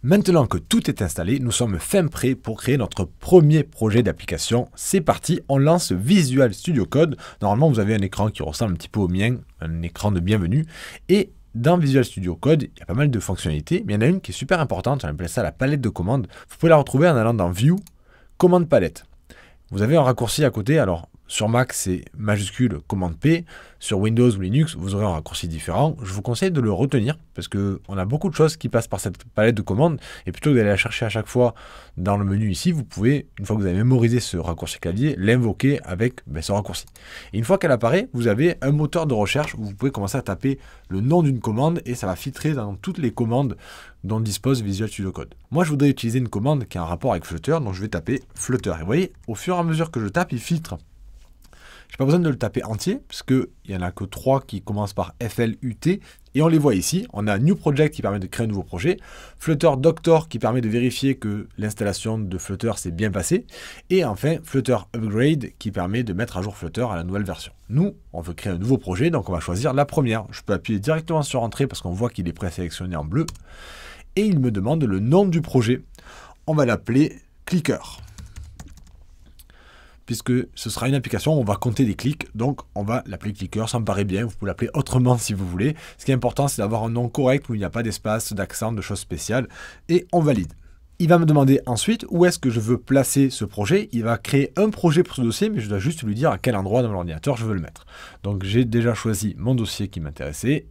Maintenant que tout est installé, nous sommes fin prêts pour créer notre premier projet d'application. C'est parti, on lance Visual Studio Code. Normalement, vous avez un écran qui ressemble un petit peu au mien, un écran de bienvenue. Et dans Visual Studio Code, il y a pas mal de fonctionnalités, mais il y en a une qui est super importante, on appelle ça la palette de commandes. Vous pouvez la retrouver en allant dans View, Commande Palette. Vous avez un raccourci à côté, alors sur Mac c'est majuscule commande P, sur Windows ou Linux vous aurez un raccourci différent. Je vous conseille de le retenir parce qu'on a beaucoup de choses qui passent par cette palette de commandes et plutôt que d'aller la chercher à chaque fois dans le menu ici, vous pouvez, une fois que vous avez mémorisé ce raccourci clavier, l'invoquer avec ce raccourci. Et une fois qu'elle apparaît, vous avez un moteur de recherche où vous pouvez commencer à taper le nom d'une commande et ça va filtrer dans toutes les commandes dont dispose Visual Studio Code. Moi je voudrais utiliser une commande qui a un rapport avec Flutter, donc je vais taper Flutter. Et vous voyez, au fur et à mesure que je tape, il filtre. Je n'ai pas besoin de le taper entier, parce qu'il n'y en a que 3 qui commencent par FLUT, et on les voit ici. On a New Project qui permet de créer un nouveau projet, Flutter Doctor qui permet de vérifier que l'installation de Flutter s'est bien passée, et enfin Flutter Upgrade qui permet de mettre à jour Flutter à la nouvelle version. Nous, on veut créer un nouveau projet, donc on va choisir la première. Je peux appuyer directement sur Entrée parce qu'on voit qu'il est présélectionné en bleu, et il me demande le nom du projet. On va l'appeler Clicker. Puisque ce sera une application où on va compter des clics, donc on va l'appeler Clicker, ça me paraît bien, vous pouvez l'appeler autrement si vous voulez. Ce qui est important, c'est d'avoir un nom correct, où il n'y a pas d'espace, d'accent, de choses spéciales, et on valide. Il va me demander ensuite où est-ce que je veux placer ce projet. Il va créer un projet pour ce dossier, mais je dois juste lui dire à quel endroit dans mon ordinateur je veux le mettre. Donc j'ai déjà choisi mon dossier qui m'intéressait,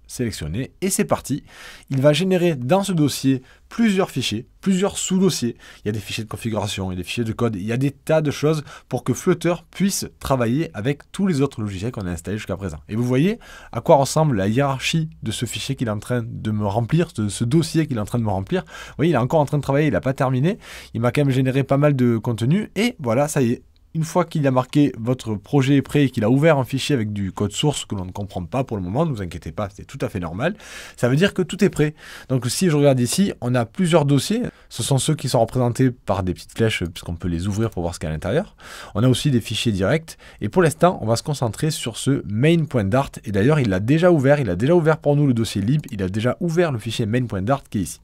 sélectionné, et c'est parti. Il va générer dans ce dossier plusieurs fichiers, plusieurs sous-dossiers. Il y a des fichiers de configuration, il y a des fichiers de code, il y a des tas de choses pour que Flutter puisse travailler avec tous les autres logiciels qu'on a installés jusqu'à présent. Et vous voyez à quoi ressemble la hiérarchie de ce fichier qu'il est en train de me remplir, de ce dossier qu'il est en train de me remplir. Vous voyez, il est encore en train de travailler, il n'a pas terminé. Il m'a quand même généré pas mal de contenu, et voilà, ça y est. Une fois qu'il a marqué votre projet est prêt et qu'il a ouvert un fichier avec du code source que l'on ne comprend pas pour le moment, ne vous inquiétez pas, c'est tout à fait normal, ça veut dire que tout est prêt. Donc si je regarde ici, on a plusieurs dossiers, ce sont ceux qui sont représentés par des petites flèches puisqu'on peut les ouvrir pour voir ce qu'il y a à l'intérieur. On a aussi des fichiers directs et pour l'instant, on va se concentrer sur ce main.dart et d'ailleurs il l'a déjà ouvert pour nous le dossier lib, il a déjà ouvert le fichier main.dart qui est ici.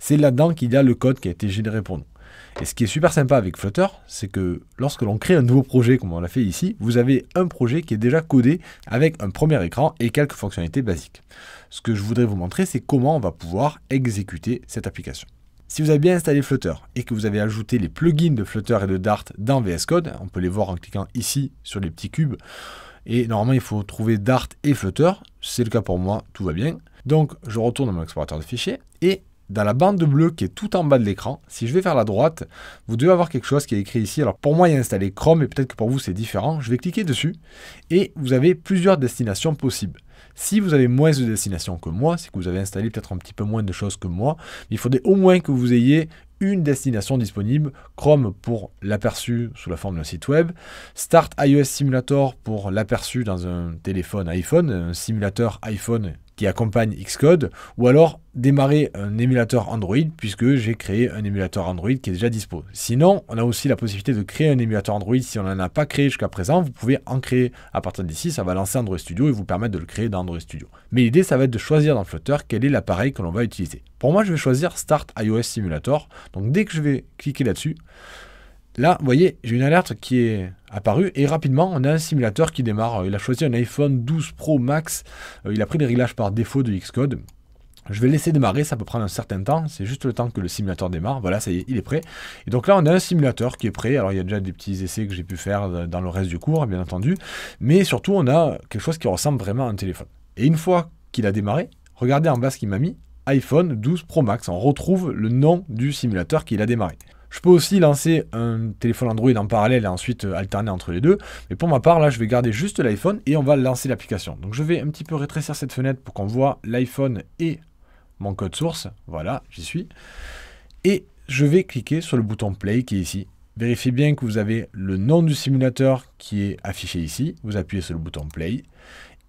C'est là-dedans qu'il y a le code qui a été généré pour nous. Et ce qui est super sympa avec Flutter, c'est que lorsque l'on crée un nouveau projet, comme on l'a fait ici, vous avez un projet qui est déjà codé avec un premier écran et quelques fonctionnalités basiques. Ce que je voudrais vous montrer, c'est comment on va pouvoir exécuter cette application. Si vous avez bien installé Flutter et que vous avez ajouté les plugins de Flutter et de Dart dans VS Code, on peut les voir en cliquant ici sur les petits cubes, et normalement il faut trouver Dart et Flutter, c'est le cas pour moi, tout va bien. Donc je retourne dans mon explorateur de fichiers, et dans la bande bleue qui est tout en bas de l'écran, si je vais vers la droite, vous devez avoir quelque chose qui est écrit ici. Alors pour moi, il y a installé Chrome, et peut-être que pour vous, c'est différent. Je vais cliquer dessus, et vous avez plusieurs destinations possibles. Si vous avez moins de destinations que moi, c'est que vous avez installé peut-être un petit peu moins de choses que moi, mais il faudrait au moins que vous ayez une destination disponible, Chrome pour l'aperçu sous la forme d'un site web, Start iOS Simulator pour l'aperçu dans un téléphone iPhone, un simulateur iPhone qui accompagne Xcode, ou alors démarrer un émulateur Android, puisque j'ai créé un émulateur Android qui est déjà dispo. Sinon, on a aussi la possibilité de créer un émulateur Android si on n'en a pas créé jusqu'à présent. Vous pouvez en créer à partir d'ici, ça va lancer Android Studio et vous permettre de le créer dans Android Studio. Mais l'idée, ça va être de choisir dans Flutter quel est l'appareil que l'on va utiliser. Pour moi, je vais choisir Start iOS Simulator. Donc dès que je vais cliquer là-dessus, là, vous voyez, j'ai une alerte qui est apparue et rapidement, on a un simulateur qui démarre. Il a choisi un iPhone 12 Pro Max. Il a pris les réglages par défaut de Xcode. Je vais laisser démarrer, ça peut prendre un certain temps. C'est juste le temps que le simulateur démarre. Voilà, ça y est, il est prêt. Et donc là, on a un simulateur qui est prêt. Alors, il y a déjà des petits essais que j'ai pu faire dans le reste du cours, bien entendu. Mais surtout, on a quelque chose qui ressemble vraiment à un téléphone. Et une fois qu'il a démarré, regardez en bas ce qu'il m'a mis. iPhone 12 Pro Max. On retrouve le nom du simulateur qu'il a démarré. Je peux aussi lancer un téléphone Android en parallèle et ensuite alterner entre les deux. Mais pour ma part, là, je vais garder juste l'iPhone et on va lancer l'application. Donc, je vais un petit peu rétrécir cette fenêtre pour qu'on voit l'iPhone et mon code source. Voilà, j'y suis. Et je vais cliquer sur le bouton Play qui est ici. Vérifiez bien que vous avez le nom du simulateur qui est affiché ici. Vous appuyez sur le bouton Play.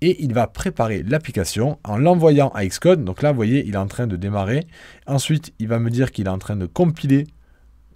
Et il va préparer l'application en l'envoyant à Xcode. Donc là, vous voyez, il est en train de démarrer. Ensuite, il va me dire qu'il est en train de compiler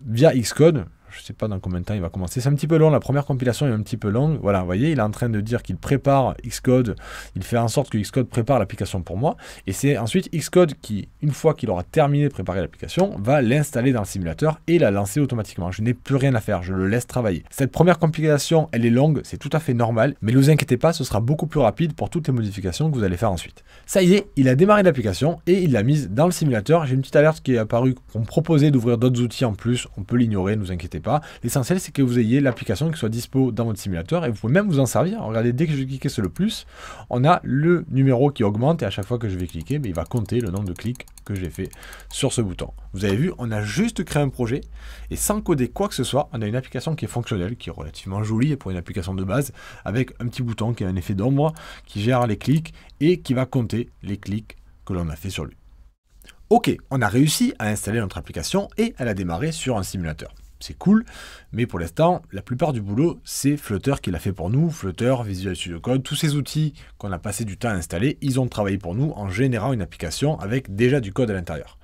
via Xcode. Je ne sais pas dans combien de temps il va commencer. C'est un petit peu long, la première compilation est un petit peu longue. Voilà, vous voyez, il est en train de dire qu'il prépare Xcode, il fait en sorte que Xcode prépare l'application pour moi. Et c'est ensuite Xcode qui, une fois qu'il aura terminé de préparer l'application, va l'installer dans le simulateur et la lancer automatiquement. Je n'ai plus rien à faire, je le laisse travailler. Cette première compilation, elle est longue, c'est tout à fait normal, mais ne vous inquiétez pas, ce sera beaucoup plus rapide pour toutes les modifications que vous allez faire ensuite. Ça y est, il a démarré l'application et il l'a mise dans le simulateur. J'ai une petite alerte qui est apparue qu'on me proposait d'ouvrir d'autres outils en plus. On peut l'ignorer, ne vous inquiétez pas. L'essentiel, c'est que vous ayez l'application qui soit dispo dans votre simulateur et vous pouvez même vous en servir. Regardez, dès que je vais cliquer sur le plus, on a le numéro qui augmente et à chaque fois que je vais cliquer, il va compter le nombre de clics que j'ai fait sur ce bouton. Vous avez vu, on a juste créé un projet et sans coder quoi que ce soit, on a une application qui est fonctionnelle, qui est relativement jolie pour une application de base, avec un petit bouton qui a un effet d'ombre, qui gère les clics et qui va compter les clics que l'on a fait sur lui. Ok, on a réussi à installer notre application et à la démarrer sur un simulateur. C'est cool, mais pour l'instant, la plupart du boulot, c'est Flutter qui l'a fait pour nous. Flutter, Visual Studio Code, tous ces outils qu'on a passé du temps à installer, ils ont travaillé pour nous en générant une application avec déjà du code à l'intérieur.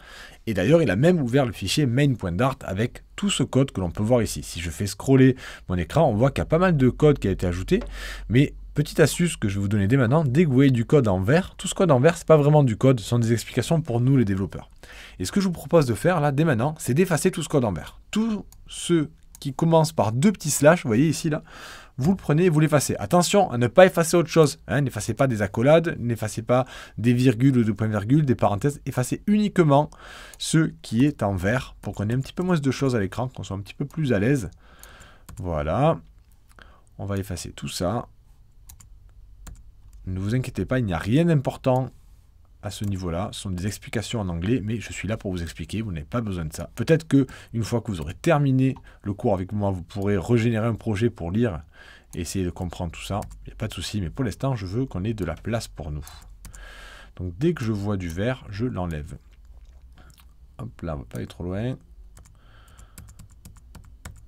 Et d'ailleurs, il a même ouvert le fichier main.dart avec tout ce code que l'on peut voir ici. Si je fais scroller mon écran, on voit qu'il y a pas mal de code qui a été ajouté, mais petite astuce que je vais vous donner dès maintenant, dès que vous voyez du code en vert, tout ce code en vert, c'est pas vraiment du code, ce sont des explications pour nous les développeurs. Et ce que je vous propose de faire là, dès maintenant, c'est d'effacer tout ce code en vert. Tout ce qui commence par deux petits slash, vous voyez ici là, vous le prenez et vous l'effacez. Attention à ne pas effacer autre chose. Hein, n'effacez pas des accolades, n'effacez pas des virgules ou des points-virgules, des parenthèses. Effacez uniquement ce qui est en vert pour qu'on ait un petit peu moins de choses à l'écran, qu'on soit un petit peu plus à l'aise. Voilà. On va effacer tout ça. Ne vous inquiétez pas, il n'y a rien d'important à ce niveau-là. Ce sont des explications en anglais, mais je suis là pour vous expliquer, vous n'avez pas besoin de ça. Peut-être que une fois que vous aurez terminé le cours avec moi, vous pourrez régénérer un projet pour lire et essayer de comprendre tout ça. Il n'y a pas de souci, mais pour l'instant, je veux qu'on ait de la place pour nous. Donc dès que je vois du vert, je l'enlève. Hop là, on ne va pas aller trop loin.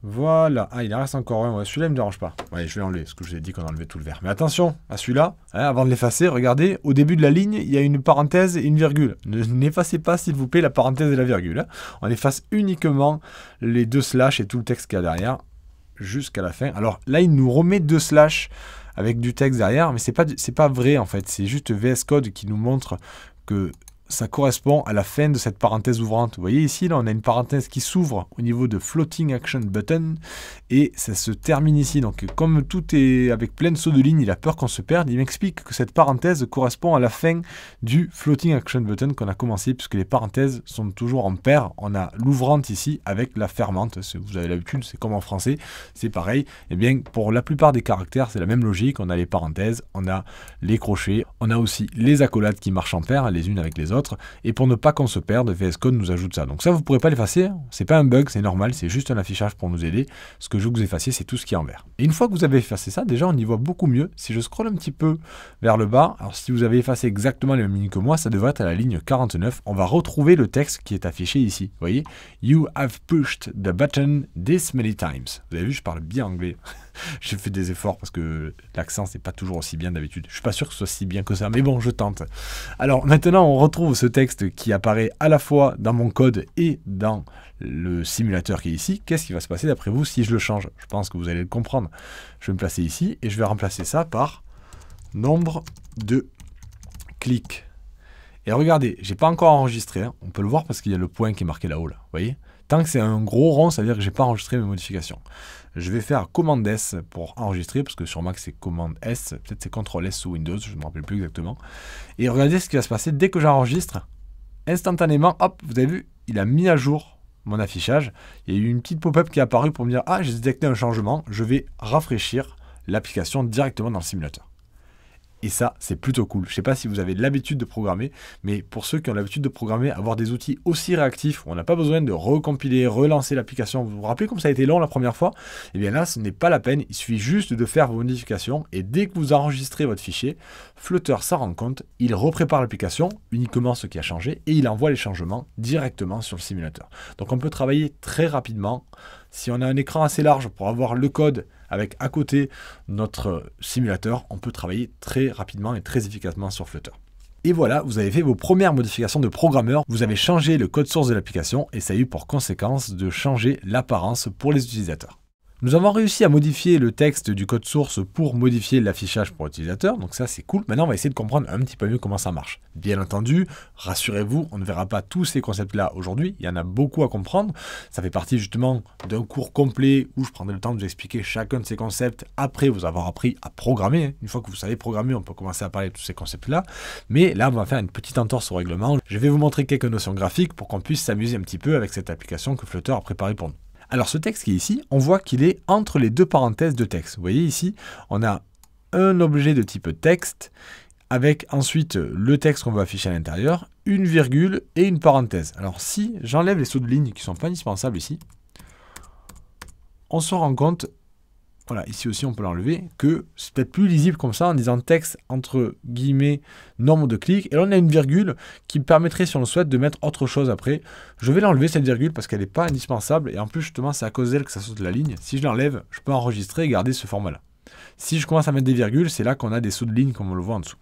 Voilà. Ah, il en reste encore un. Ouais, celui-là, il ne me dérange pas. Ouais, je vais enlever, parce que je vous ai dit qu'on enlevait tout le vert. Mais attention à celui-là, hein, avant de l'effacer, regardez, au début de la ligne, il y a une parenthèse et une virgule. N'effacez pas, s'il vous plaît, la parenthèse et la virgule. Hein. On efface uniquement les deux slash et tout le texte qu'il y a derrière, jusqu'à la fin. Alors là, il nous remet deux slash avec du texte derrière, mais c'est pas vrai, en fait. C'est juste VS Code qui nous montre que ça correspond à la fin de cette parenthèse ouvrante. Vous voyez ici, là, on a une parenthèse qui s'ouvre au niveau de Floating Action Button et ça se termine ici. Donc, comme tout est avec plein de sauts de ligne, il a peur qu'on se perde. Il m'explique que cette parenthèse correspond à la fin du Floating Action Button qu'on a commencé, puisque les parenthèses sont toujours en paire. On a l'ouvrante ici avec la fermante. Vous avez l'habitude, c'est comme en français, c'est pareil. Et bien, pour la plupart des caractères, c'est la même logique. On a les parenthèses, on a les crochets, on a aussi les accolades qui marchent en paire, les unes avec les autres. Et pour ne pas qu'on se perde, VS Code nous ajoute ça. Donc ça, vous ne pourrez pas l'effacer. C'est pas un bug, c'est normal. C'est juste un affichage pour nous aider. Ce que je veux que vous effaciez, c'est tout ce qui est en vert. Et une fois que vous avez effacé ça, déjà, on y voit beaucoup mieux. Si je scrolle un petit peu vers le bas, alors si vous avez effacé exactement les mêmes lignes que moi, ça devrait être à la ligne 49. On va retrouver le texte qui est affiché ici. Vous voyez, You have pushed the button this many times. Vous avez vu, je parle bien anglais. J'ai fait des efforts parce que l'accent, c'est pas toujours aussi bien d'habitude. Je suis pas sûr que ce soit si bien que ça, mais bon, je tente. Alors maintenant, on retrouve ce texte qui apparaît à la fois dans mon code et dans le simulateur qui est ici. Qu'est-ce qui va se passer d'après vous si je le change? Je pense que vous allez le comprendre. Je vais me placer ici et je vais remplacer ça par nombre de clics. Et regardez, j'ai pas encore enregistré. Hein. On peut le voir parce qu'il y a le point qui est marqué là-haut. Là. Vous voyez? Tant que c'est un gros rond, ça veut dire que j'ai pas enregistré mes modifications. Je vais faire commande S pour enregistrer, parce que sur Mac c'est commande S, peut-être c'est CTRL S sous Windows, je ne me rappelle plus exactement. Et regardez ce qui va se passer dès que j'enregistre. Instantanément, hop, vous avez vu, il a mis à jour mon affichage. Il y a eu une petite pop-up qui est apparue pour me dire « Ah, j'ai détecté un changement, je vais rafraîchir l'application directement dans le simulateur. » Et ça, c'est plutôt cool. Je ne sais pas si vous avez l'habitude de programmer, mais pour ceux qui ont l'habitude de programmer, avoir des outils aussi réactifs, où on n'a pas besoin de recompiler, relancer l'application. Vous vous rappelez comme ça a été long la première fois? Eh bien là, ce n'est pas la peine. Il suffit juste de faire vos modifications. Et dès que vous enregistrez votre fichier, Flutter s'en rend compte, il reprépare l'application, uniquement ce qui a changé, et il envoie les changements directement sur le simulateur. Donc on peut travailler très rapidement. Si on a un écran assez large pour avoir le code avec à côté notre simulateur, on peut travailler très rapidement et très efficacement sur Flutter. Et voilà, vous avez fait vos premières modifications de programmeur, vous avez changé le code source de l'application et ça a eu pour conséquence de changer l'apparence pour les utilisateurs. Nous avons réussi à modifier le texte du code source pour modifier l'affichage pour l'utilisateur, donc ça c'est cool. Maintenant on va essayer de comprendre un petit peu mieux comment ça marche. Bien entendu, rassurez-vous, on ne verra pas tous ces concepts-là aujourd'hui, il y en a beaucoup à comprendre. Ça fait partie justement d'un cours complet où je prendrai le temps de vous expliquer chacun de ces concepts après vous avoir appris à programmer. Une fois que vous savez programmer, on peut commencer à parler de tous ces concepts-là. Mais là, on va faire une petite entorse au règlement. Je vais vous montrer quelques notions graphiques pour qu'on puisse s'amuser un petit peu avec cette application que Flutter a préparée pour nous. Alors ce texte qui est ici, on voit qu'il est entre les deux parenthèses de texte. Vous voyez ici, on a un objet de type texte avec ensuite le texte qu'on veut afficher à l'intérieur, une virgule et une parenthèse. Alors si j'enlève les sauts de ligne qui ne sont pas indispensables ici, on se rend compte, voilà, ici aussi on peut l'enlever, que c'est peut-être plus lisible comme ça en disant texte entre guillemets nombre de clics. Et là on a une virgule qui permettrait, si on le souhaite, de mettre autre chose après. Je vais l'enlever cette virgule parce qu'elle n'est pas indispensable et en plus justement c'est à cause d'elle que ça saute la ligne. Si je l'enlève, je peux enregistrer et garder ce format-là. Si je commence à mettre des virgules, c'est là qu'on a des sauts de ligne comme on le voit en dessous.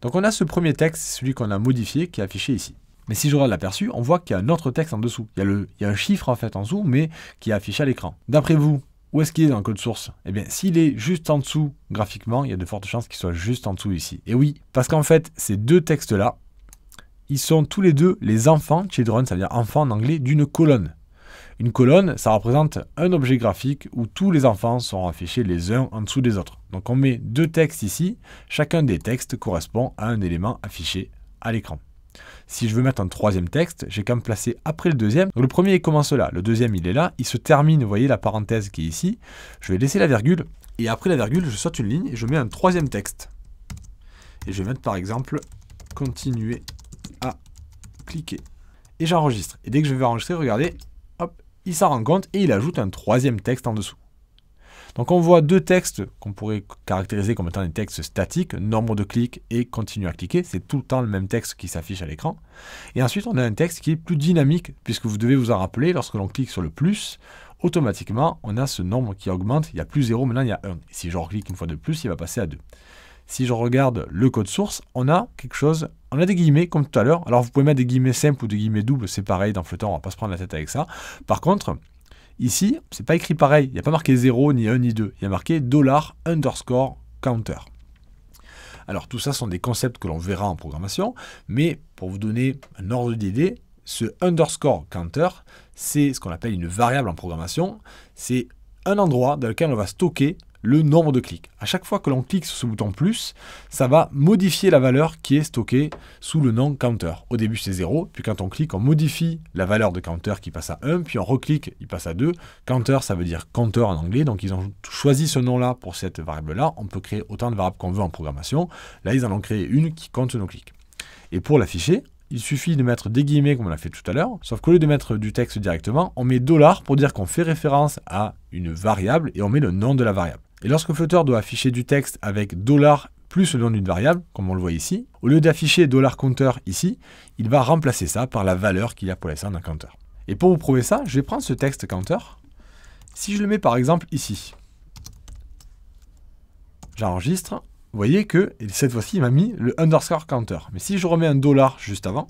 Donc on a ce premier texte, celui qu'on a modifié, qui est affiché ici. Mais si je regarde l'aperçu, on voit qu'il y a un autre texte en dessous. Il y a un chiffre en fait en dessous, mais qui est affiché à l'écran. D'après vous, où est-ce qu'il est dans le code source? Eh bien, s'il est juste en dessous graphiquement, il y a de fortes chances qu'il soit juste en dessous ici. Et oui, parce qu'en fait, ces deux textes-là, ils sont tous les deux les enfants, children, ça veut dire enfants en anglais, d'une colonne. Une colonne, ça représente un objet graphique où tous les enfants seront affichés les uns en dessous des autres. Donc on met deux textes ici, chacun des textes correspond à un élément affiché à l'écran. Si je veux mettre un troisième texte, j'ai qu'à me placer après le deuxième. Donc le premier il commence là, le deuxième il est là, il se termine, vous voyez la parenthèse qui est ici. Je vais laisser la virgule, et après la virgule, je saute une ligne et je mets un troisième texte. Et je vais mettre par exemple, continuer à cliquer. Et j'enregistre. Et dès que je vais enregistrer, regardez, hop, il s'en rend compte et il ajoute un troisième texte en dessous. Donc on voit deux textes qu'on pourrait caractériser comme étant des textes statiques, nombre de clics et continue à cliquer. C'est tout le temps le même texte qui s'affiche à l'écran. Et ensuite on a un texte qui est plus dynamique puisque vous devez vous en rappeler, lorsque l'on clique sur le plus, automatiquement on a ce nombre qui augmente. Il n'y a plus 0, maintenant il y a 1. Et si je reclique une fois de plus, il va passer à 2. Si je regarde le code source, on a quelque chose, on a des guillemets comme tout à l'heure. Alors vous pouvez mettre des guillemets simples ou des guillemets doubles, c'est pareil dans Flutter, on ne va pas se prendre la tête avec ça. Par contre, ici, c'est pas écrit pareil, il n'y a pas marqué 0, ni 1, ni 2. Il y a marqué $_counter. Alors tout ça sont des concepts que l'on verra en programmation, mais pour vous donner un ordre d'idée, ce $counter, c'est ce qu'on appelle une variable en programmation. C'est un endroit dans lequel on va stocker le nombre de clics. À chaque fois que l'on clique sur ce bouton plus, ça va modifier la valeur qui est stockée sous le nom counter. Au début c'est 0, puis quand on clique, on modifie la valeur de counter qui passe à 1, puis on reclique, il passe à 2. Counter, ça veut dire compteur en anglais, donc ils ont choisi ce nom-là pour cette variable-là. On peut créer autant de variables qu'on veut en programmation. Là, ils en ont créé une qui compte nos clics. Et pour l'afficher, il suffit de mettre des guillemets comme on l'a fait tout à l'heure, sauf qu'au lieu de mettre du texte directement, on met $ pour dire qu'on fait référence à une variable et on met le nom de la variable. Et lorsque Flutter doit afficher du texte avec $ plus le nom d'une variable, comme on le voit ici, au lieu d'afficher $counter ici, il va remplacer ça par la valeur qu'il y a pour l'instant d'un counter. Et pour vous prouver ça, je vais prendre ce texte counter. Si je le mets par exemple ici, j'enregistre. Vous voyez que cette fois-ci, il m'a mis le $counter. Mais si je remets un $ juste avant,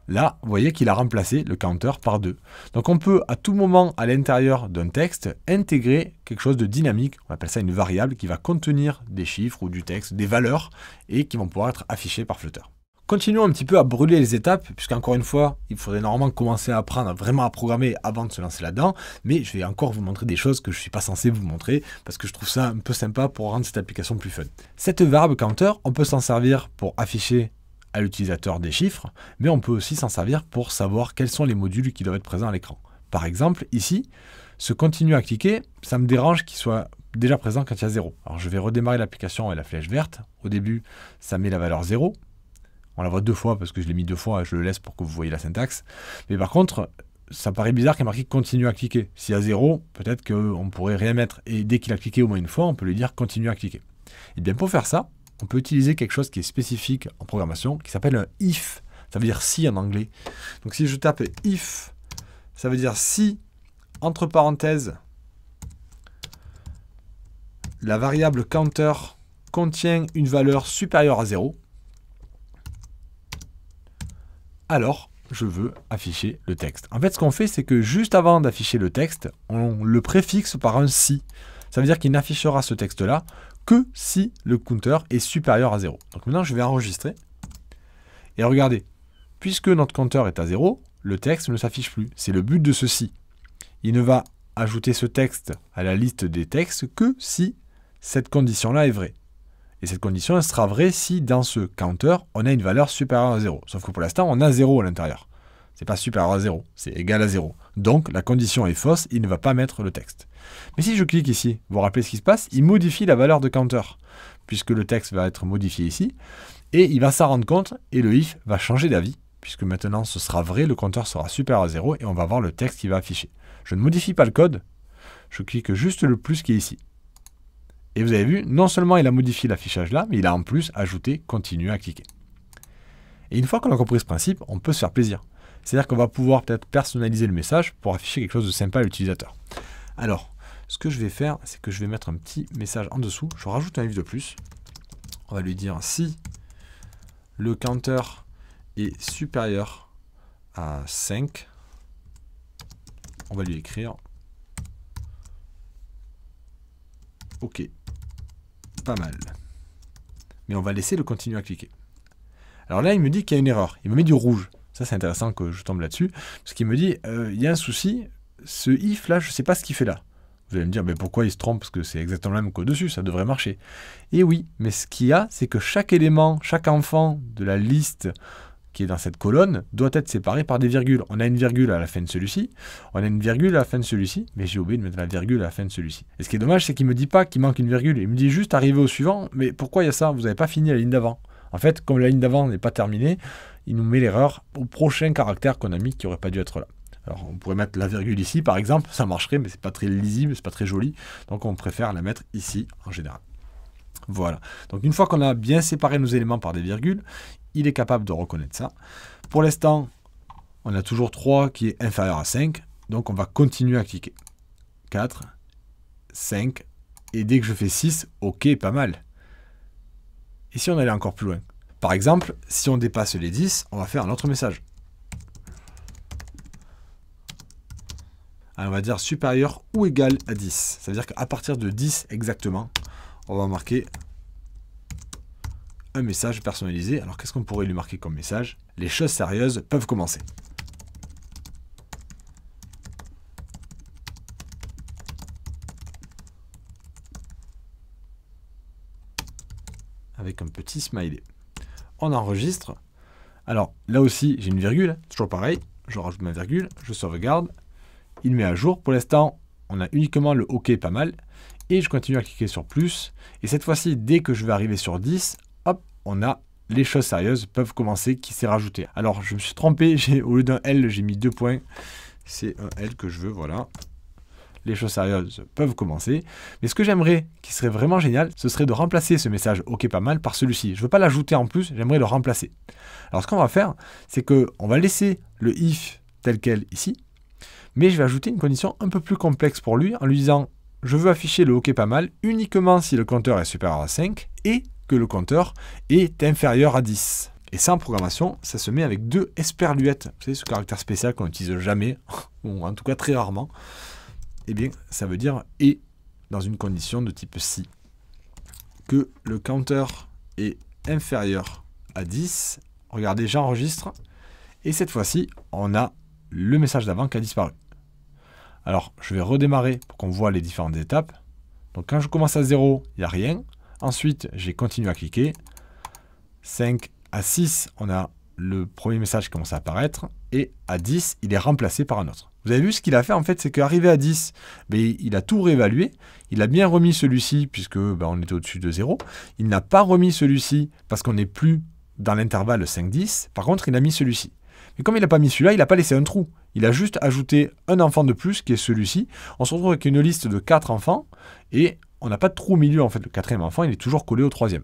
là, vous voyez qu'il a remplacé le counter par 2. Donc on peut à tout moment à l'intérieur d'un texte intégrer quelque chose de dynamique. On appelle ça une variable qui va contenir des chiffres ou du texte, des valeurs et qui vont pouvoir être affichées par Flutter. Continuons un petit peu à brûler les étapes, puisqu'encore une fois, il faudrait normalement commencer à apprendre vraiment à programmer avant de se lancer là-dedans, mais je vais encore vous montrer des choses que je ne suis pas censé vous montrer, parce que je trouve ça un peu sympa pour rendre cette application plus fun. Cette variable counter, on peut s'en servir pour afficher à l'utilisateur des chiffres, mais on peut aussi s'en servir pour savoir quels sont les modules qui doivent être présents à l'écran. Par exemple, ici, ce continue à cliquer, ça me dérange qu'il soit déjà présent quand il y a 0. Alors je vais redémarrer l'application et la flèche verte. Au début, ça met la valeur 0. On la voit deux fois parce que je l'ai mis deux fois, je le laisse pour que vous voyez la syntaxe. Mais par contre, ça paraît bizarre qu'il y ait marqué continue à cliquer. S'il y a 0, peut-être qu'on pourrait rien mettre. Et dès qu'il a cliqué au moins une fois, on peut lui dire continue à cliquer. Et bien pour faire ça, on peut utiliser quelque chose qui est spécifique en programmation, qui s'appelle un if. Ça veut dire si en anglais. Donc si je tape if, ça veut dire si, entre parenthèses, la variable counter contient une valeur supérieure à 0, alors je veux afficher le texte. En fait, ce qu'on fait, c'est que juste avant d'afficher le texte, on le préfixe par un si. Ça veut dire qu'il n'affichera ce texte-là que si le counter est supérieur à 0. Donc maintenant, je vais enregistrer. Et regardez, puisque notre compteur est à 0, le texte ne s'affiche plus. C'est le but de ceci. Il ne va ajouter ce texte à la liste des textes que si cette condition-là est vraie. Et cette condition, elle sera vraie si dans ce counter, on a une valeur supérieure à 0. Sauf que pour l'instant, on a 0 à l'intérieur. C'est pas supérieur à 0, c'est égal à 0. Donc, la condition est fausse, il ne va pas mettre le texte. Mais si je clique ici, vous vous rappelez ce qui se passe? Il modifie la valeur de counter, puisque le texte va être modifié ici, et il va s'en rendre compte, et le if va changer d'avis, puisque maintenant ce sera vrai, le compteur sera supérieur à 0, et on va voir le texte qui va afficher. Je ne modifie pas le code, je clique juste le plus qui est ici. Et vous avez vu, non seulement il a modifié l'affichage là, mais il a en plus ajouté « Continuer à cliquer ». Et une fois qu'on a compris ce principe, on peut se faire plaisir. C'est-à-dire qu'on va pouvoir peut-être personnaliser le message pour afficher quelque chose de sympa à l'utilisateur. Alors, ce que je vais faire, c'est que je vais mettre un petit message en dessous. Je rajoute un if de plus. On va lui dire si le counter est supérieur à 5, on va lui écrire OK, pas mal. Mais on va laisser le continuer à cliquer. Alors là, il me dit qu'il y a une erreur. Il me met du rouge. Ça, c'est intéressant que je tombe là-dessus. Parce qu'il me dit, il y a un souci, ce if là, je ne sais pas ce qu'il fait là. Vous allez me dire, mais pourquoi il se trompe? Parce que c'est exactement le même qu'au-dessus, ça devrait marcher. Et oui, mais ce qu'il y a, c'est que chaque élément, chaque enfant de la liste qui est dans cette colonne doit être séparé par des virgules. On a une virgule à la fin de celui-ci, on a une virgule à la fin de celui-ci, mais j'ai oublié de mettre la virgule à la fin de celui-ci. Et ce qui est dommage, c'est qu'il ne me dit pas qu'il manque une virgule. Il me dit juste, arrivé au suivant, mais pourquoi il y a ça? Vous n'avez pas fini la ligne d'avant. En fait, comme la ligne d'avant n'est pas terminée, il nous met l'erreur au prochain caractère qu'on a mis qui n'aurait pas dû être là. Alors, on pourrait mettre la virgule ici, par exemple, ça marcherait, mais c'est pas très lisible, c'est pas très joli. Donc, on préfère la mettre ici, en général. Voilà. Donc, une fois qu'on a bien séparé nos éléments par des virgules, il est capable de reconnaître ça. Pour l'instant, on a toujours 3 qui est inférieur à 5. Donc, on va continuer à cliquer. 4, 5, et dès que je fais 6, OK, pas mal. Et si on allait encore plus loin? Par exemple, si on dépasse les 10, on va faire un autre message. Alors, on va dire supérieur ou égal à 10. Ça veut dire qu'à partir de 10 exactement, on va marquer un message personnalisé. Alors, qu'est-ce qu'on pourrait lui marquer comme message? Les choses sérieuses peuvent commencer. Avec un petit smiley. On enregistre. Alors, là aussi, j'ai une virgule. Toujours pareil. Je rajoute ma virgule. Je sauvegarde. Il met à jour. Pour l'instant, on a uniquement le OK pas mal. Et je continue à cliquer sur plus. Et cette fois-ci, dès que je vais arriver sur 10, hop, on a les choses sérieuses peuvent commencer qui s'est rajouté. Alors, je me suis trompé. Au lieu d'un L, j'ai mis 2 points. C'est un L que je veux, voilà. Les choses sérieuses peuvent commencer. Mais ce que j'aimerais, qui serait vraiment génial, ce serait de remplacer ce message OK pas mal par celui-ci. Je ne veux pas l'ajouter en plus, j'aimerais le remplacer. Alors, ce qu'on va faire, c'est qu'on va laisser le if tel quel ici. Mais je vais ajouter une condition un peu plus complexe pour lui en lui disant je veux afficher le OK pas mal uniquement si le compteur est supérieur à 5 et que le compteur est inférieur à 10. Et ça, en programmation, ça se met avec 2 esperluettes. Vous savez, ce caractère spécial qu'on n'utilise jamais, ou en tout cas très rarement. Eh bien, ça veut dire et dans une condition de type si. Que le compteur est inférieur à 10. Regardez, j'enregistre. Et cette fois-ci, on a le message d'avant qui a disparu. Alors, je vais redémarrer pour qu'on voit les différentes étapes. Donc, quand je commence à 0, il n'y a rien. Ensuite, j'ai continué à cliquer. 5 à 6, on a le premier message qui commence à apparaître. Et à 10, il est remplacé par un autre. Vous avez vu ce qu'il a fait en fait, c'est qu'arrivé à 10, il a tout réévalué. Il a bien remis celui-ci puisque on était au-dessus de 0. Il n'a pas remis celui-ci parce qu'on n'est plus dans l'intervalle 5-10. Par contre, il a mis celui-ci. Mais comme il n'a pas mis celui-là, il n'a pas laissé un trou. Il a juste ajouté un enfant de plus qui est celui-ci. On se retrouve avec une liste de 4 enfants et on n'a pas de trou au milieu. En fait, le 4e enfant, il est toujours collé au 3e.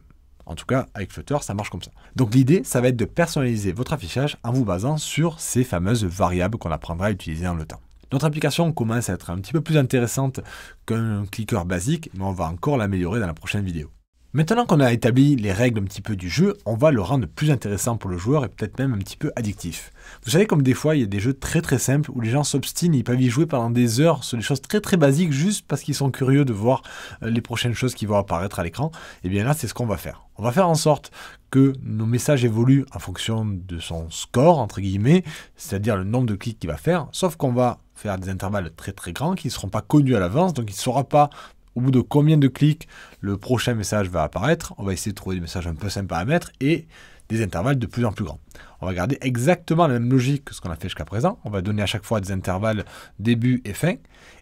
En tout cas, avec Flutter, ça marche comme ça. Donc l'idée, ça va être de personnaliser votre affichage en vous basant sur ces fameuses variables qu'on apprendra à utiliser dans le temps. Notre application commence à être un petit peu plus intéressante qu'un clicker basique, mais on va encore l'améliorer dans la prochaine vidéo. Maintenant qu'on a établi les règles un petit peu du jeu, on va le rendre plus intéressant pour le joueur et peut-être même un petit peu addictif. Vous savez, comme des fois, il y a des jeux très très simples où les gens s'obstinent, ils peuvent y jouer pendant des heures sur des choses très très basiques juste parce qu'ils sont curieux de voir les prochaines choses qui vont apparaître à l'écran. Et bien là, c'est ce qu'on va faire. On va faire en sorte que nos messages évoluent en fonction de son score, entre guillemets, c'est-à-dire le nombre de clics qu'il va faire, sauf qu'on va faire des intervalles très très grands qui ne seront pas connus à l'avance, donc il ne saura pas au bout de combien de clics le prochain message va apparaître. On va essayer de trouver des messages un peu sympas à mettre et des intervalles de plus en plus grands. On va garder exactement la même logique que ce qu'on a fait jusqu'à présent. On va donner à chaque fois des intervalles début et fin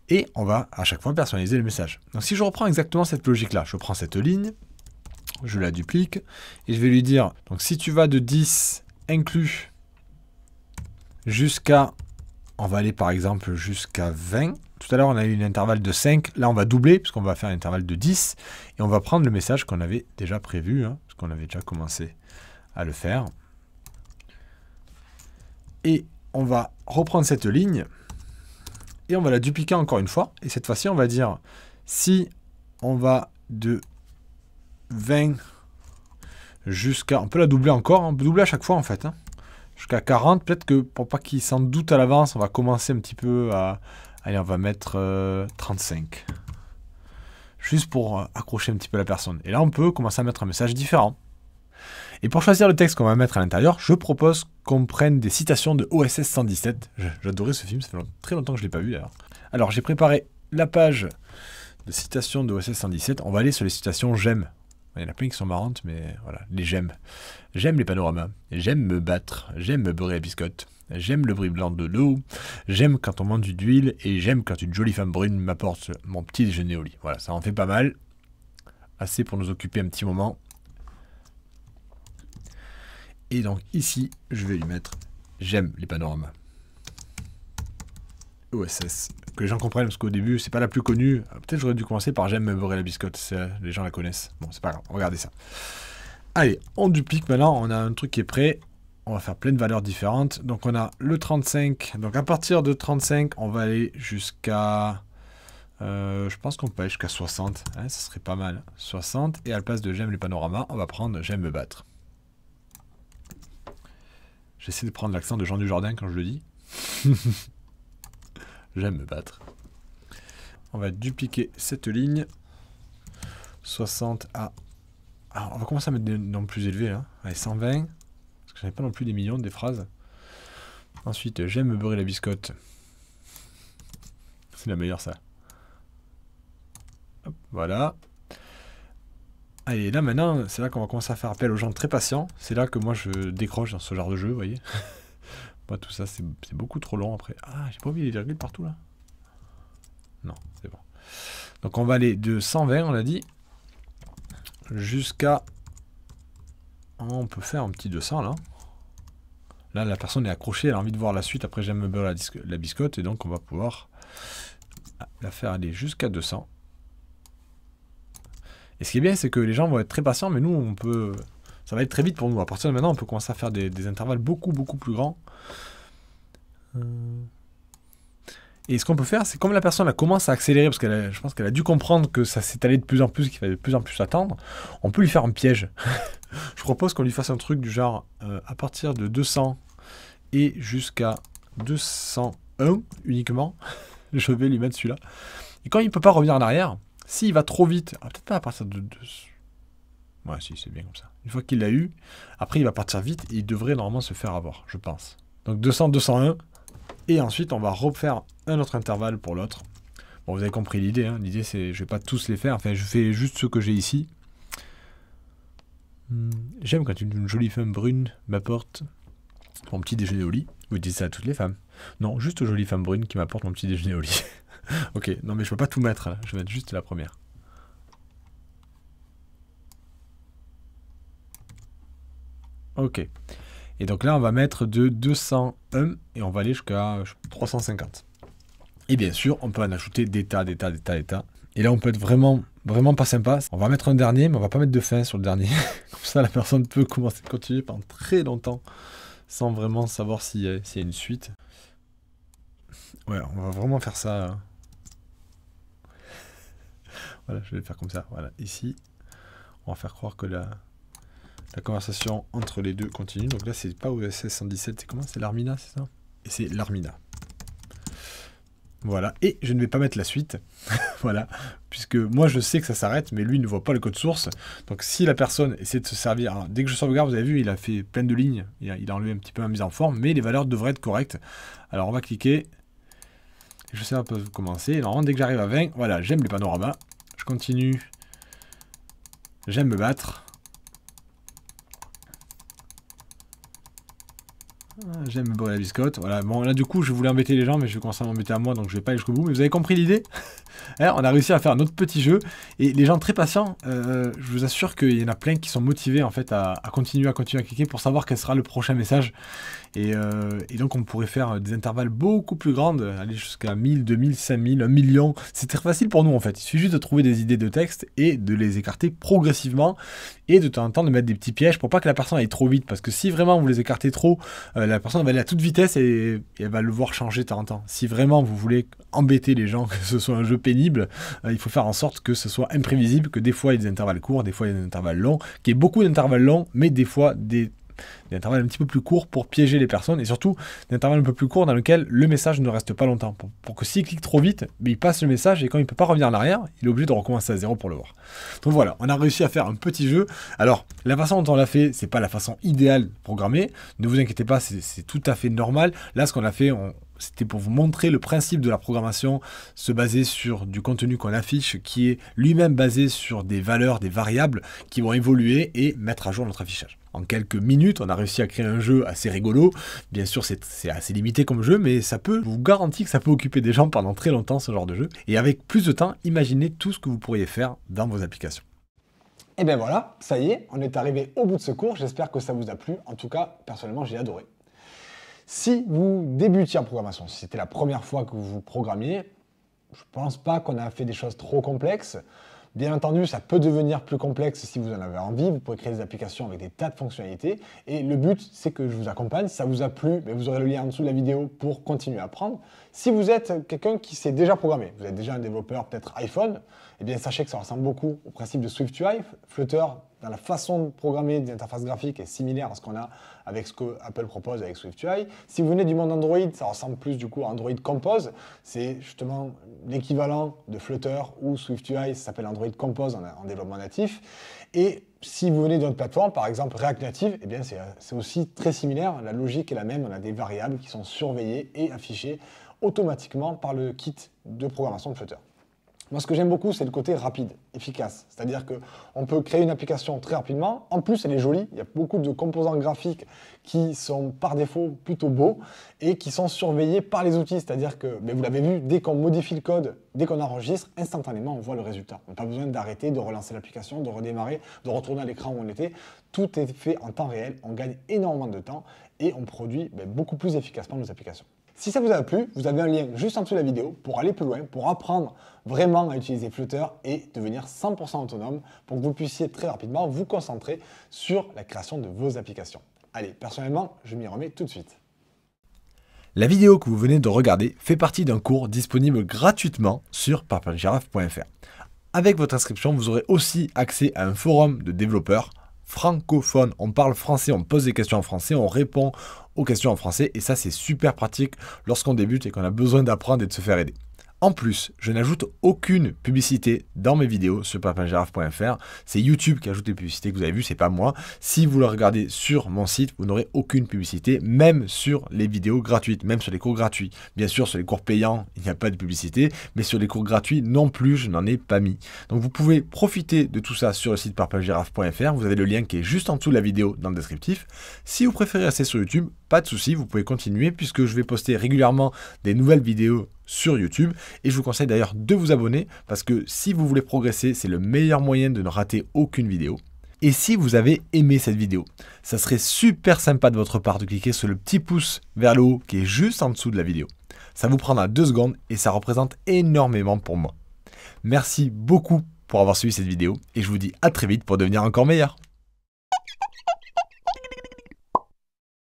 et on va à chaque fois personnaliser le message. Donc si je reprends exactement cette logique-là, je prends cette ligne, je la duplique et je vais lui dire, donc si tu vas de 10 inclus jusqu'à, on va aller par exemple jusqu'à 20. Tout à l'heure, on a eu une intervalle de 5. Là, on va doubler, puisqu'on va faire un intervalle de 10. Et on va prendre le message qu'on avait déjà prévu, hein, parce qu'on avait déjà commencé à le faire. Et on va reprendre cette ligne. Et on va la dupliquer encore une fois. Et cette fois-ci, on va dire, si on va de 20 jusqu'à... On peut la doubler encore, on peut doubler à chaque fois, en fait. Hein, jusqu'à 40. Peut-être que, pour pas qu'il s'en doute à l'avance, on va commencer un petit peu à... Allez, on va mettre 35. Juste pour accrocher un petit peu la personne. Et là, on peut commencer à mettre un message différent. Et pour choisir le texte qu'on va mettre à l'intérieur, je propose qu'on prenne des citations de OSS 117. J'adorais ce film, ça fait très longtemps que je ne l'ai pas vu d'ailleurs. Alors, j'ai préparé la page de citations de OSS 117. On va aller sur les citations j'aime. Il y en a plein qui sont marrantes, mais voilà, les j'aime. J'aime les panoramas. J'aime me battre. J'aime me beurrer la biscotte. J'aime le bruit blanc de l'eau, j'aime quand on mange d'huile et j'aime quand une jolie femme brune m'apporte mon petit déjeuner au lit. Voilà, ça en fait pas mal. Assez pour nous occuper un petit moment. Et donc ici, je vais lui mettre j'aime les panoramas. OSS. Que les gens comprennent parce qu'au début, c'est pas la plus connue. Peut-être j'aurais dû commencer par j'aime me beurrer la biscotte. Les gens la connaissent. Bon, c'est pas grave, regardez ça. Allez, on duplique maintenant. On a un truc qui est prêt. On va faire plein de valeurs différentes. Donc on a le 35. Donc à partir de 35, on va aller jusqu'à... je pense qu'on peut aller jusqu'à 60. Hein, ça serait pas mal. 60. Et à la place de j'aime les panoramas, on va prendre j'aime me battre. J'essaie de prendre l'accent de Jean Dujardin quand je le dis. J'aime me battre. On va dupliquer cette ligne. 60 à... Alors, on va commencer à mettre des nombres plus élevés. Là. Allez, 120. Parce que j'en ai pas non plus des millions, des phrases. Ensuite, j'aime me beurrer la biscotte. C'est la meilleure, ça. Hop, voilà. Allez, là, maintenant, c'est là qu'on va commencer à faire appel aux gens très patients. C'est là que moi, je décroche dans ce genre de jeu, vous voyez. Moi, tout ça, c'est beaucoup trop long après. Ah, j'ai pas oublié les virgules partout, là. Non, c'est bon. Donc, on va aller de 120, on l'a dit, jusqu'à... On peut faire un petit 200 là. Là, la personne est accrochée, elle a envie de voir la suite. Après, j'aime me beurrer la biscotte. Et donc, on va pouvoir la faire aller jusqu'à 200. Et ce qui est bien, c'est que les gens vont être très patients. Mais nous, on peut... Ça va être très vite pour nous. À partir de maintenant, on peut commencer à faire des intervalles beaucoup plus grands. Et ce qu'on peut faire, c'est comme la personne elle commence à accélérer, parce que je pense qu'elle a dû comprendre que ça s'étalait de plus en plus, qu'il fallait de plus en plus attendre, on peut lui faire un piège. Je propose qu'on lui fasse un truc du genre, à partir de 200 et jusqu'à 201 uniquement, je vais lui mettre celui-là. Et quand il ne peut pas revenir en arrière, s'il va trop vite, peut-être pas à partir de 2... Ouais, si, c'est bien comme ça. Une fois qu'il l'a eu, après il va partir vite et il devrait normalement se faire avoir, je pense. Donc 200, 201, et ensuite on va refaire un autre intervalle pour l'autre. Bon, vous avez compris l'idée, hein. L'idée c'est, je vais pas tous les faire, enfin je fais juste ce que j'ai ici. J'aime quand une jolie femme brune m'apporte mon petit déjeuner au lit. Vous dites ça à toutes les femmes. Non, juste aux jolies femmes brunes qui m'apportent mon petit déjeuner au lit. Ok, non mais je peux pas tout mettre là, je vais mettre juste la première. Ok. Et donc là, on va mettre de 201 et on va aller jusqu'à 350. Et bien sûr, on peut en ajouter des tas. Et là, on peut être vraiment pas sympa. On va mettre un dernier, mais on va pas mettre de fin sur le dernier. Comme ça, la personne peut continuer pendant très longtemps sans vraiment savoir s'il y a une suite. Ouais, on va vraiment faire ça. Voilà, je vais le faire comme ça. Voilà, ici. On va faire croire que la conversation entre les deux continue. Donc là, c'est pas OSS 117, c'est comment? C'est l'Armina, c'est ça? Et c'est l'Armina. Voilà, et je ne vais pas mettre la suite, voilà, puisque moi je sais que ça s'arrête, mais lui ne voit pas le code source. Donc si la personne essaie de se servir, alors, dès que je sauvegarde, vous avez vu, il a fait plein de lignes, il a enlevé un petit peu la mise en forme, mais les valeurs devraient être correctes. Alors on va cliquer, je sais pas commencer, normalement dès que j'arrive à 20, voilà, j'aime les panoramas, je continue, j'aime me battre. J'aime me beurrer la biscotte. Voilà, bon là du coup je voulais embêter les gens, mais je vais commencer à m'embêter à moi, donc je vais pas aller jusqu'au bout. Mais vous avez compris l'idée? Alors, on a réussi à faire un autre petit jeu. Et les gens très patients, je vous assure qu'il y en a plein qui sont motivés en fait à continuer à cliquer pour savoir quel sera le prochain message. Et donc on pourrait faire des intervalles beaucoup plus grandes, aller jusqu'à 1000, 2000, 5000, 1 million. C'est très facile pour nous en fait. Il suffit juste de trouver des idées de texte et de les écarter progressivement. Et de temps en temps de mettre des petits pièges pour pas que la personne aille trop vite. Parce que si vraiment vous les écartez trop, la personne va aller à toute vitesse et elle va le voir changer de temps en temps. Si vraiment vous voulez embêter les gens, que ce soit un jeu pénible, il faut faire en sorte que ce soit imprévisible, que des fois il y ait des intervalles courts, des fois il y a des intervalles longs, qu'il y ait beaucoup d'intervalles longs, mais des fois des intervalles un petit peu plus courts pour piéger les personnes, et surtout des intervalles un peu plus courts dans lesquels le message ne reste pas longtemps, pour que s'il clique trop vite, mais il passe le message, et quand il ne peut pas revenir en arrière, il est obligé de recommencer à zéro pour le voir. Donc voilà, on a réussi à faire un petit jeu. Alors, la façon dont on l'a fait, c'est pas la façon idéale de programmer, ne vous inquiétez pas, c'est tout à fait normal. Là, ce qu'on a fait, c'était pour vous montrer le principe de la programmation, se baser sur du contenu qu'on affiche, qui est lui-même basé sur des valeurs, des variables qui vont évoluer et mettre à jour notre affichage. En quelques minutes, on a réussi à créer un jeu assez rigolo. Bien sûr, c'est assez limité comme jeu, mais ça peut, je vous garantis que ça peut occuper des gens pendant très longtemps, ce genre de jeu. Et avec plus de temps, imaginez tout ce que vous pourriez faire dans vos applications. Et bien voilà, ça y est, on est arrivé au bout de ce cours. J'espère que ça vous a plu. En tout cas, personnellement, j'ai adoré. Si vous débutiez en programmation, si c'était la première fois que vous programmiez, je ne pense pas qu'on a fait des choses trop complexes. Bien entendu, ça peut devenir plus complexe si vous en avez envie. Vous pourrez créer des applications avec des tas de fonctionnalités. Et le but, c'est que je vous accompagne. Si ça vous a plu, vous aurez le lien en dessous de la vidéo pour continuer à apprendre. Si vous êtes quelqu'un qui sait déjà programmer, vous êtes déjà un développeur peut-être iPhone, eh bien sachez que ça ressemble beaucoup au principe de SwiftUI. Flutter, dans la façon de programmer des interfaces graphiques, est similaire à ce qu'on a avec ce que Apple propose avec SwiftUI. Si vous venez du monde Android, ça ressemble plus du coup à Android Compose. C'est justement l'équivalent de Flutter ou SwiftUI, ça s'appelle Android Compose en développement natif. Et si vous venez d'une plateforme, par exemple React Native, eh bien c'est aussi très similaire. La logique est la même. On a des variables qui sont surveillées et affichées automatiquement par le kit de programmation de Flutter. Moi, ce que j'aime beaucoup, c'est le côté rapide, efficace. C'est-à-dire qu'on peut créer une application très rapidement. En plus, elle est jolie. Il y a beaucoup de composants graphiques qui sont par défaut plutôt beaux et qui sont surveillés par les outils. C'est-à-dire que, vous l'avez vu, dès qu'on modifie le code, dès qu'on enregistre, instantanément, on voit le résultat. On n'a pas besoin d'arrêter, de relancer l'application, de redémarrer, de retourner à l'écran où on était. Tout est fait en temps réel. On gagne énormément de temps et on produit beaucoup plus efficacement nos applications. Si ça vous a plu, vous avez un lien juste en dessous de la vidéo pour aller plus loin, pour apprendre vraiment à utiliser Flutter et devenir 100% autonome pour que vous puissiez très rapidement vous concentrer sur la création de vos applications. Allez, personnellement, je m'y remets tout de suite. La vidéo que vous venez de regarder fait partie d'un cours disponible gratuitement sur parpelgiraffe.fr. Avec votre inscription, vous aurez aussi accès à un forum de développeurs francophones. On parle français, on pose des questions en français, on répond aux questions en français et ça c'est super pratique lorsqu'on débute et qu'on a besoin d'apprendre et de se faire aider. En plus, je n'ajoute aucune publicité dans mes vidéos sur parpelgiraffe.fr. C'est YouTube qui ajoute les publicités que vous avez vues, c'est pas moi. Si vous le regardez sur mon site, vous n'aurez aucune publicité, même sur les vidéos gratuites, même sur les cours gratuits. Bien sûr, sur les cours payants, il n'y a pas de publicité, mais sur les cours gratuits non plus, je n'en ai pas mis. Donc vous pouvez profiter de tout ça sur le site parpelgiraffe.fr. Vous avez le lien qui est juste en dessous de la vidéo dans le descriptif. Si vous préférez rester sur YouTube, pas de souci, vous pouvez continuer puisque je vais poster régulièrement des nouvelles vidéos sur YouTube et je vous conseille d'ailleurs de vous abonner parce que si vous voulez progresser, c'est le meilleur moyen de ne rater aucune vidéo. Et si vous avez aimé cette vidéo, ça serait super sympa de votre part de cliquer sur le petit pouce vers le haut qui est juste en dessous de la vidéo. Ça vous prendra 2 secondes et ça représente énormément pour moi. Merci beaucoup pour avoir suivi cette vidéo et je vous dis à très vite pour devenir encore meilleur.